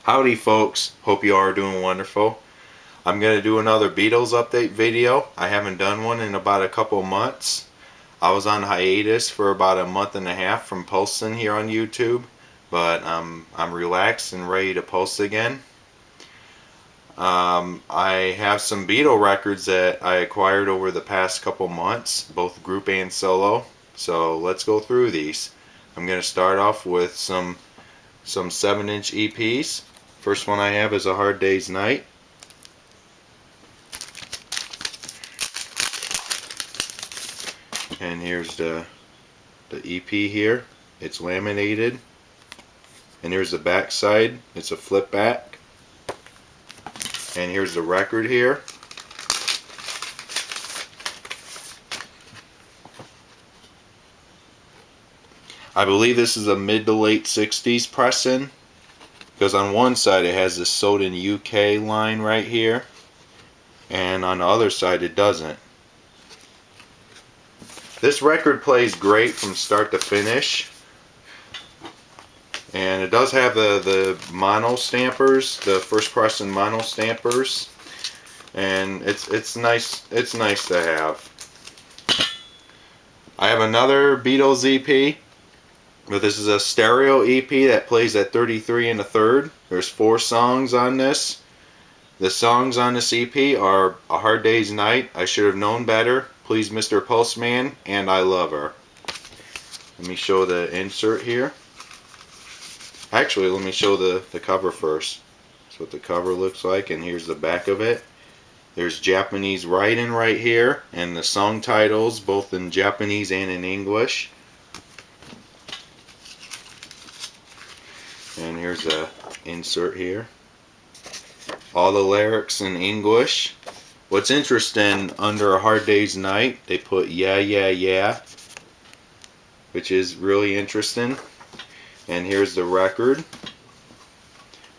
Howdy folks, hope you are doing wonderful. I'm going to do another Beatles update video. I haven't done one in about a couple months. I was on hiatus for about a month and a half from posting here on YouTube, but I'm relaxed and ready to post again. I have some Beatle records that I acquired over the past couple months, both group and solo. So let's go through these. I'm going to start off with some 7-inch EPs. First one I have is A Hard Day's Night. And here's the EP here. It's laminated. And here's the back side. It's a flip back. And here's the record here. I believe this is a mid to late 60s pressing, because on one side it has the sold in UK line right here, and on the other side it doesn't. This record plays great from start to finish, and it does have the mono stampers, the first pressing mono stampers, and it's nice to have. I have another Beatles EP. But this is a stereo EP that plays at 33 1/3. There's 4 songs on this. The songs on this EP are A Hard Day's Night, I Should Have Known Better, Please Mr. Postman, and I Love Her. Let me show the insert here. Actually, let me show the cover first. That's what the cover looks like, and here's the back of it. There's Japanese writing right here, and the song titles both in Japanese and in English. And here's a insert here. All the lyrics in English. What's interesting, under A Hard Day's Night, they put yeah, yeah, yeah, which is really interesting. And here's the record.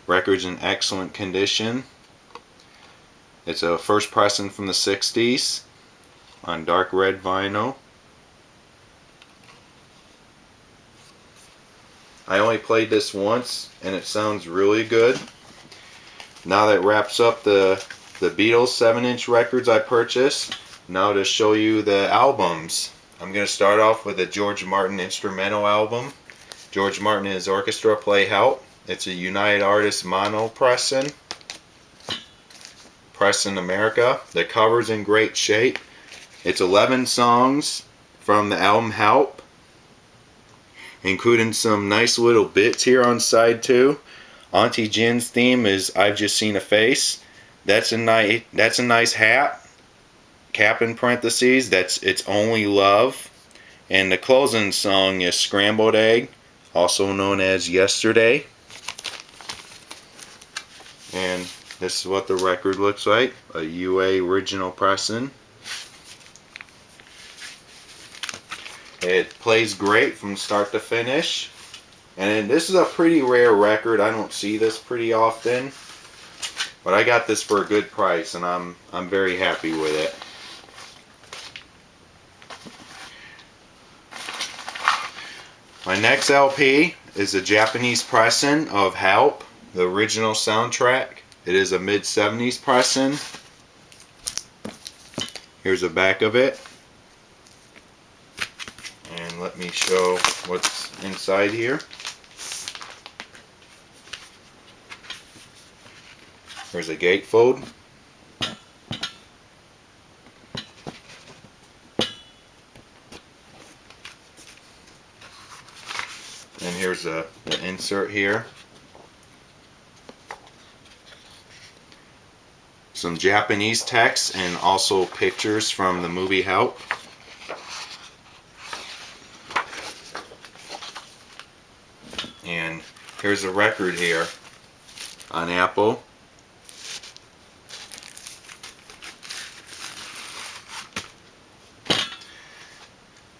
Record's in excellent condition. It's a first pressing from the 60s on dark red vinyl. I only played this once and it sounds really good. Now that wraps up the Beatles 7-inch records I purchased. Now to show you the albums. I'm going to start off with a George Martin instrumental album. George Martin and his orchestra play Help. It's a United Artists mono pressing. Press in America. The cover's in great shape. It's 11 songs from the album Help, including some nice little bits here on side 2. Auntie Jin's theme is I've Just Seen a Face. That's a nice hat. Cap in parentheses. That's It's Only Love. And the closing song is Scrambled Egg, also known as Yesterday. And this is what the record looks like. A UA original pressing. It plays great from start to finish. And this is a pretty rare record. I don't see this pretty often. But I got this for a good price and I'm very happy with it. My next LP is a Japanese pressing of Help, the original soundtrack. It is a mid-70s pressing. Here's the back of it. And let me show what's inside here. There's a gatefold. And here's the insert here. Some Japanese text and also pictures from the movie Help. And here's a record here on Apple.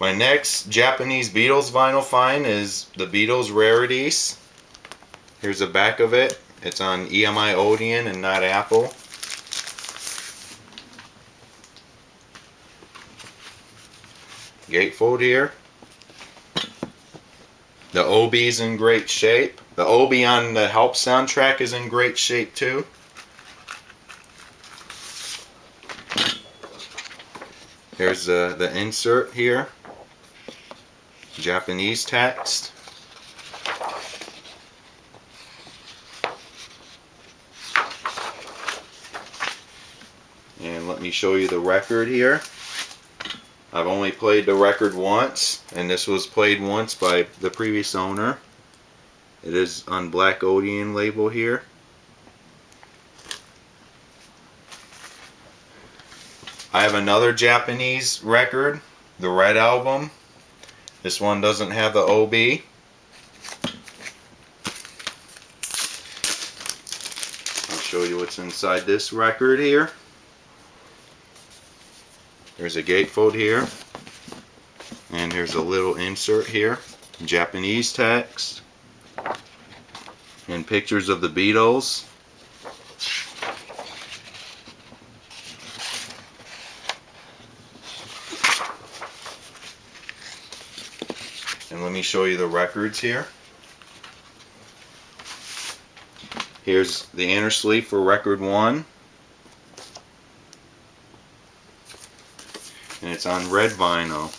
My next Japanese Beatles vinyl find is the Beatles Rarities. Here's the back of it. It's on EMI Odeon and not Apple. Gatefold here. The OB's in great shape. The obi on the Help soundtrack is in great shape too. Here's the insert here. Japanese text. And let me show you the record here. I've only played the record once, and this was played once by the previous owner. It is on Black Odeon label here. I have another Japanese record, the Red Album. This one doesn't have the OB. I'll show you what's inside this record here. There's a gatefold here, and here's a little insert here, Japanese text, and pictures of the Beatles. And let me show you the records here. Here's the inner sleeve for record 1. And it's on red vinyl.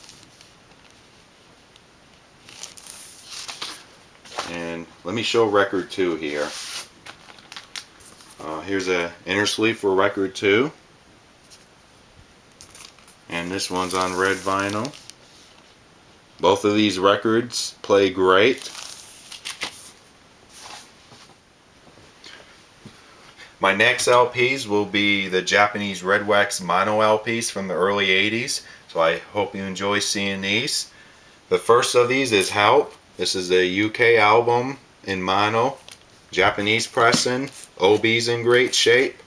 And let me show record 2 here. Here's a inner sleeve for record 2. And this one's on red vinyl. Both of these records play great. My next LPs will be the Japanese Red Wax mono LPs from the early 80s, so I hope you enjoy seeing these. The first of these is Help. This is a UK album in mono, Japanese pressing, OB's in great shape.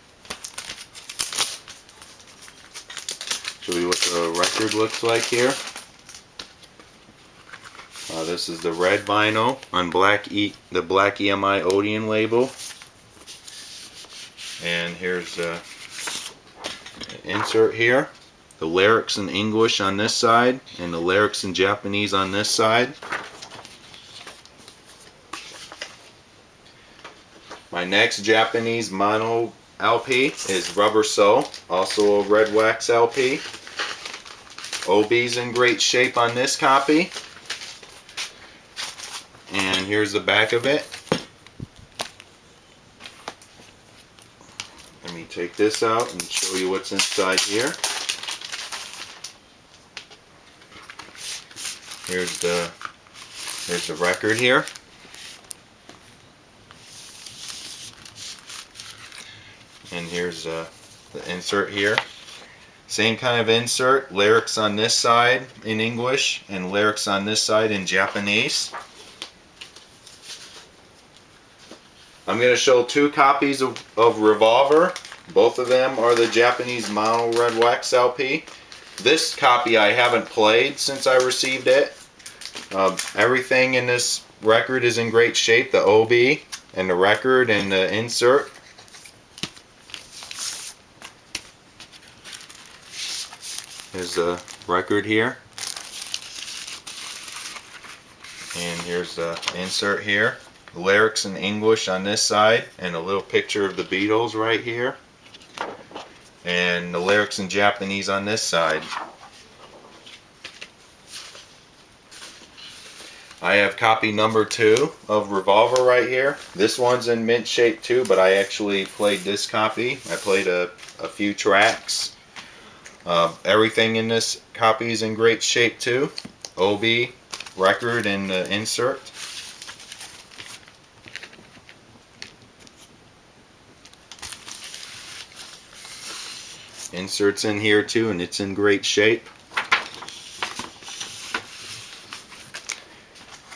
Show you what the record looks like here. This is the red vinyl on the black EMI Odeon label. And here's the insert here. The lyrics in English on this side and the lyrics in Japanese on this side. My next Japanese mono LP is Rubber Soul, also a red wax LP. OB's in great shape on this copy. And here's the back of it. Let me take this out and show you what's inside here. Here's the record here. And here's the insert here. Same kind of insert, lyrics on this side in English and lyrics on this side in Japanese. I'm going to show 2 copies of Revolver. Both of them are the Japanese mono red wax LP. This copy I haven't played since I received it. Everything in this record is in great shape. The OB and the record and the insert. Here's the record here. And here's the insert here. The lyrics in English on this side and a little picture of the Beatles right here. And the lyrics in Japanese on this side. I have copy number 2 of Revolver right here. This one's in mint shape too, but I actually played this copy. I played a few tracks. Everything in this copy is in great shape too. OB, record, and the insert. Inserts in here too, and it's in great shape.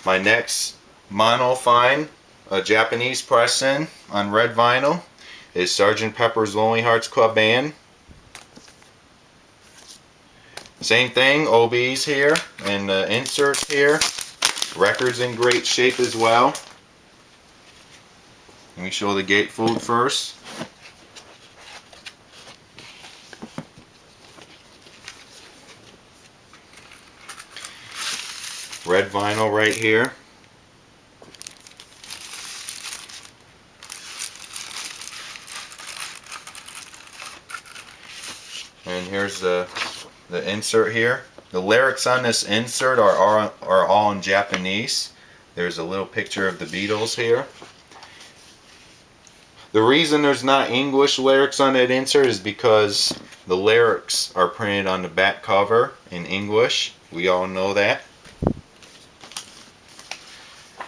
My next mono find, a Japanese press-in on red vinyl, is Sgt. Pepper's Lonely Hearts Club Band. Same thing, OBs here and the inserts here. Records in great shape as well. Let me show the gatefold first. Red vinyl right here. And here's the insert here. The lyrics on this insert are all in Japanese. There's a little picture of the Beatles here. The reason there's not English lyrics on that insert is because the lyrics are printed on the back cover in English. We all know that.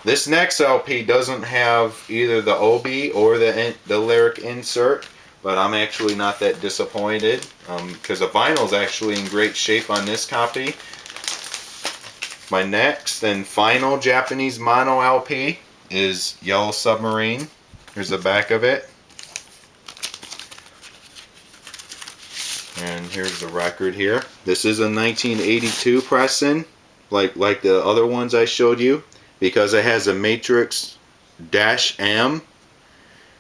This next LP doesn't have either the OB or the lyric insert, but I'm actually not that disappointed because the vinyl is actually in great shape on this copy. My next and final Japanese mono LP is Yellow Submarine. Here's the back of it. And here's the record here. This is a 1982 pressing, like the other ones I showed you, because it has a matrix -M.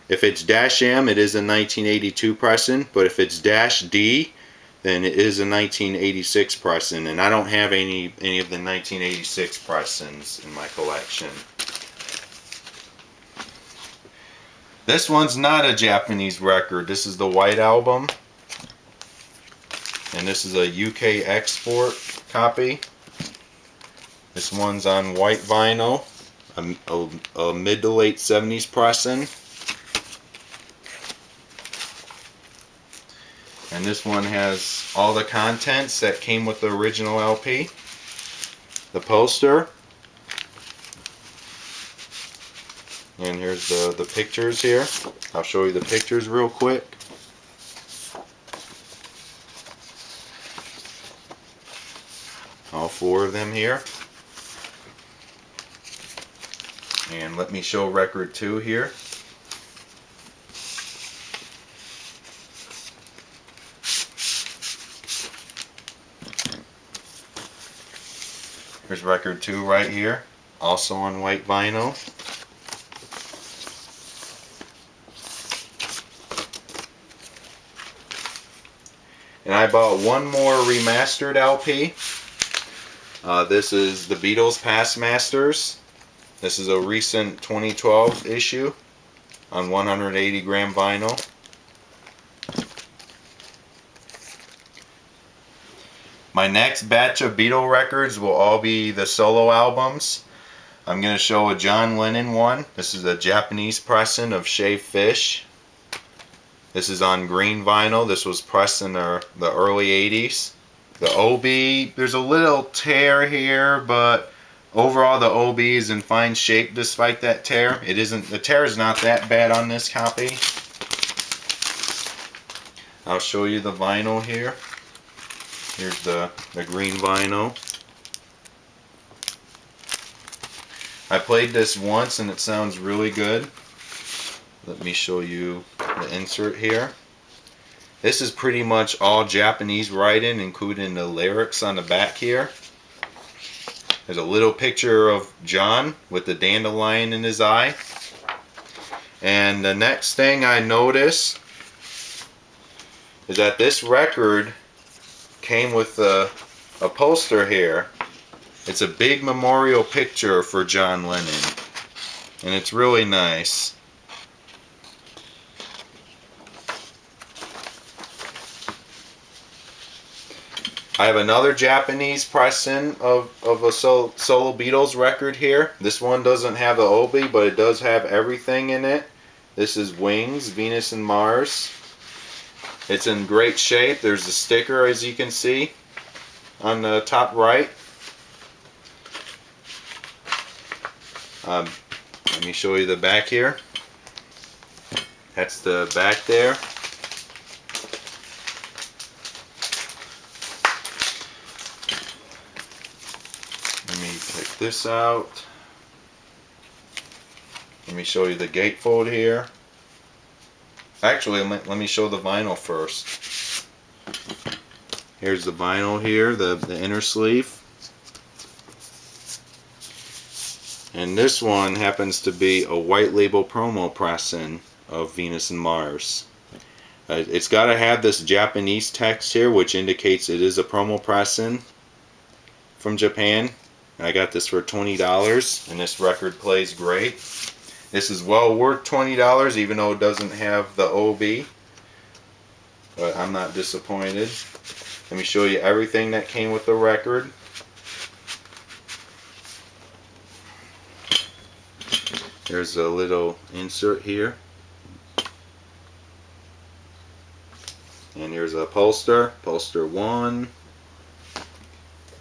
If it's -M, it is a 1982 pressing, but if it's -D, then it is a 1986 pressing, and I don't have any of the 1986 pressings in my collection. This one's not a Japanese record. This is the White Album, and this is a UK export copy. This one's on white vinyl, a mid to late 70s pressing. And this one has all the contents that came with the original LP. The poster. And here's the pictures here. I'll show you the pictures real quick. All 4 of them here. And let me show record 2 here. Here's record 2 right here, also on white vinyl. And I bought one more remastered LP. This is the Beatles Past Masters. This is a recent 2012 issue on 180 gram vinyl. My next batch of Beatle records will all be the solo albums. I'm going to show a John Lennon one. This is a Japanese pressing of Shaved Fish. This is on green vinyl. This was pressed in the early 80s. The OB, there's a little tear here, but overall the OB is in fine shape despite that tear. The tear is not that bad on this copy. I'll show you the vinyl here. Here's the green vinyl. I played this once and it sounds really good. Let me show you the insert here. This is pretty much all Japanese writing, including the lyrics on the back here. There's a little picture of John with the dandelion in his eye. And the next thing I noticed is that this record came with a poster here. It's a big memorial picture for John Lennon, and it's really nice. I have another Japanese pressing of a solo Beatles record here. This one doesn't have the OB, but it does have everything in it. This is Wings, Venus and Mars. It's in great shape. There's a sticker, as you can see, on the top right. Let me show you the back here. That's the back there. Let me take this out. Let me show you the gatefold here. Actually, let me show the vinyl first. Here's the vinyl here, the inner sleeve. And this one happens to be a white label promo pressing of Venus and Mars. It's got to have this Japanese text here, which indicates it is a promo pressing from Japan. I got this for $20, and this record plays great. This is well worth $20, even though it doesn't have the OB. but I'm not disappointed. Let me show you everything that came with the record. There's a little insert here. And here's a poster. Poster 1.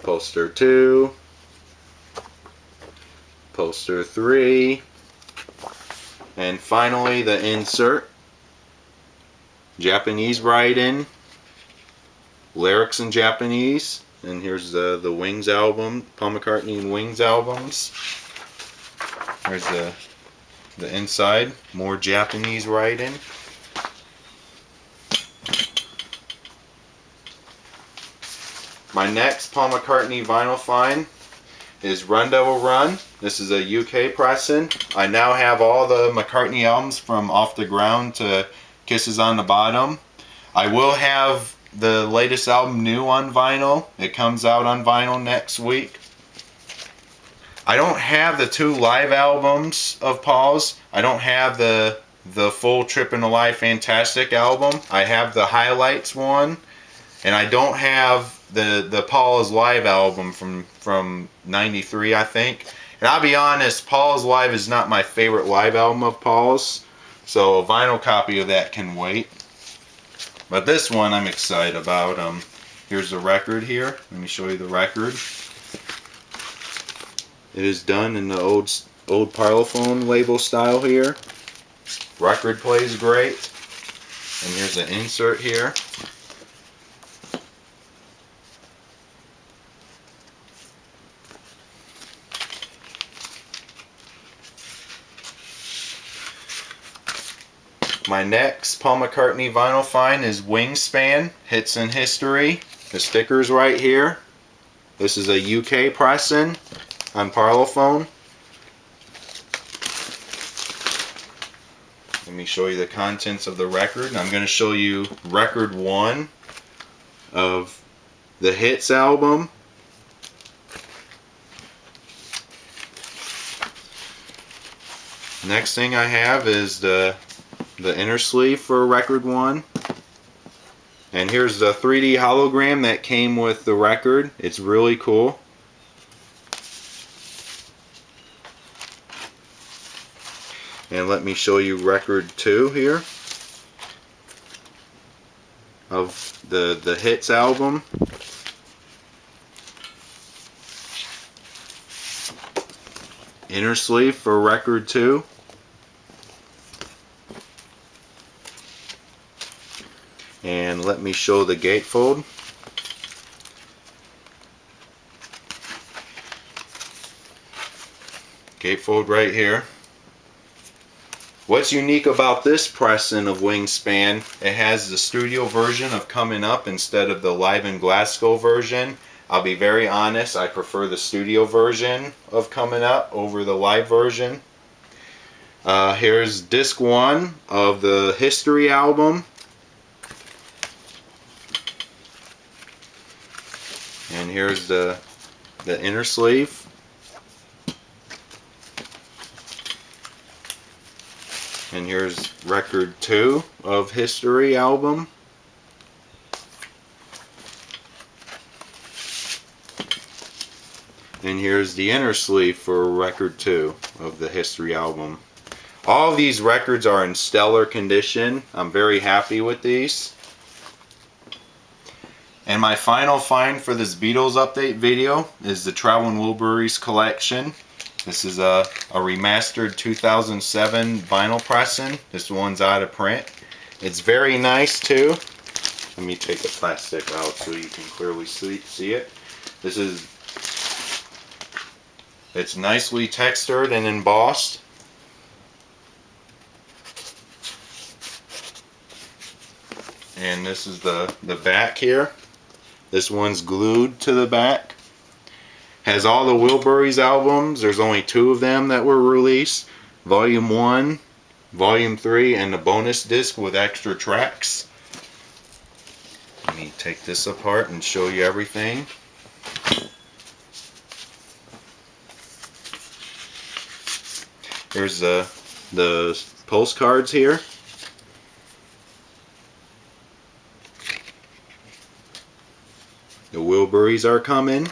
Poster 2. Poster 3. And finally the insert. Japanese write-in. Lyrics in Japanese. And here's the Wings album. Paul McCartney and Wings albums. There's the inside. More Japanese write-in. My next Paul McCartney vinyl find is Run Devil Run. This is a UK pressing. I now have all the McCartney albums from Off the Ground to Kisses on the Bottom. I will have the latest album new on vinyl. It comes out on vinyl next week. I don't have the 2 live albums of Paul's. I don't have the full Trippin' Alive Fantastic album. I have the highlights one, and I don't have the Paul's Live album from '93, I think. And I'll be honest, Paul's Live is not my favorite live album of Paul's, so a vinyl copy of that can wait. But this one I'm excited about. Here's the record here. Let me show you the record. It is done in the old Parlophone label style here. Record plays great. And here's an insert here. My next Paul McCartney vinyl find is Wingspan, Hits in History. The sticker's right here. This is a UK pressing on Parlophone. Let me show you the contents of the record. I'm going to show you record 1 of the Hits album. Next thing I have is the inner sleeve for record 1. And here's the 3D hologram that came with the record. It's really cool. And let me show you record 2 here of the Hits album. Inner sleeve for record 2. And let me show the gatefold. Gatefold right here. What's unique about this pressing of Wingspan, it has the studio version of Coming Up instead of the Live in Glasgow version. I'll be very honest, I prefer the studio version of Coming Up over the live version. Here's disc 1 of the History album. And here's the inner sleeve. And here's record 2 of History album. And here's the inner sleeve for record 2 of the History album. All of these records are in stellar condition. I'm very happy with these. And my final find for this Beatles update video is the Traveling Wilburys collection. This is a remastered 2007 vinyl pressing. This one's out of print. It's very nice too. Let me take the plastic out so you can clearly see it. It's nicely textured and embossed. And this is the back here. This one's glued to the back. Has all the Wilburys albums. There's only 2 of them that were released. Volume 1, Volume 3, and the bonus disc with extra tracks. Let me take this apart and show you everything. Here's the postcards here. Wilburys are coming.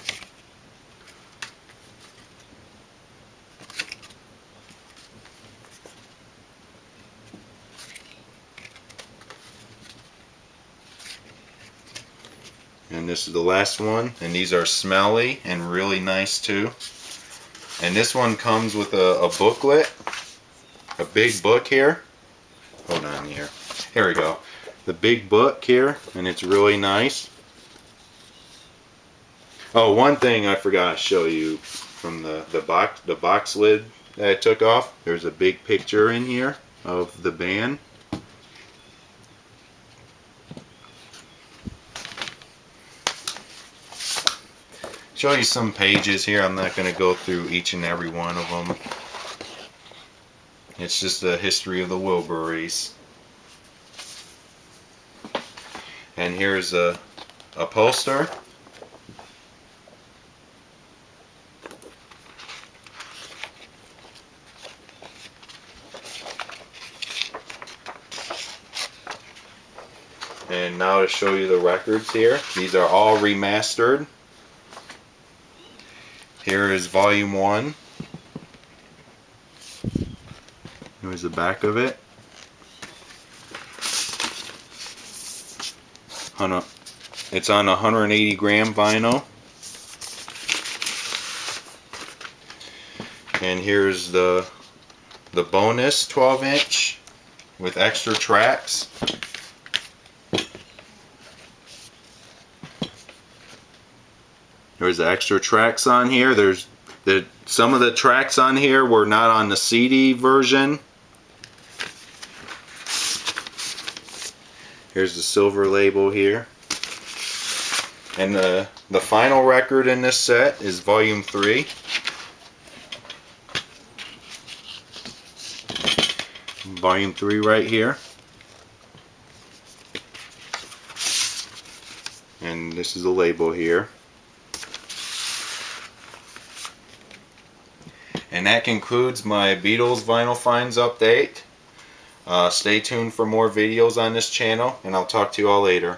And this is the last one, and these are smelly and really nice too. And this one comes with a booklet, a big book here. Hold on here. Here we go. The big book here, and it's really nice. Oh, one thing I forgot to show you from the box lid that I took off. There's a big picture in here of the band. Show you some pages here. I'm not going to go through each and every one of them. It's just the history of the Wilburys. And here's a poster. And now to show you the records here. These are all remastered. Here is volume 1. Here's the back of it. It's on 180 gram vinyl. And here's the bonus 12-inch with extra tracks. There's extra tracks on here. Some of the tracks on here were not on the CD version. Here's the silver label here. And the final record in this set is volume 3. Volume 3 right here. And this is the label here. And that concludes my Beatles Vinyl Finds update. Stay tuned for more videos on this channel, and I'll talk to you all later.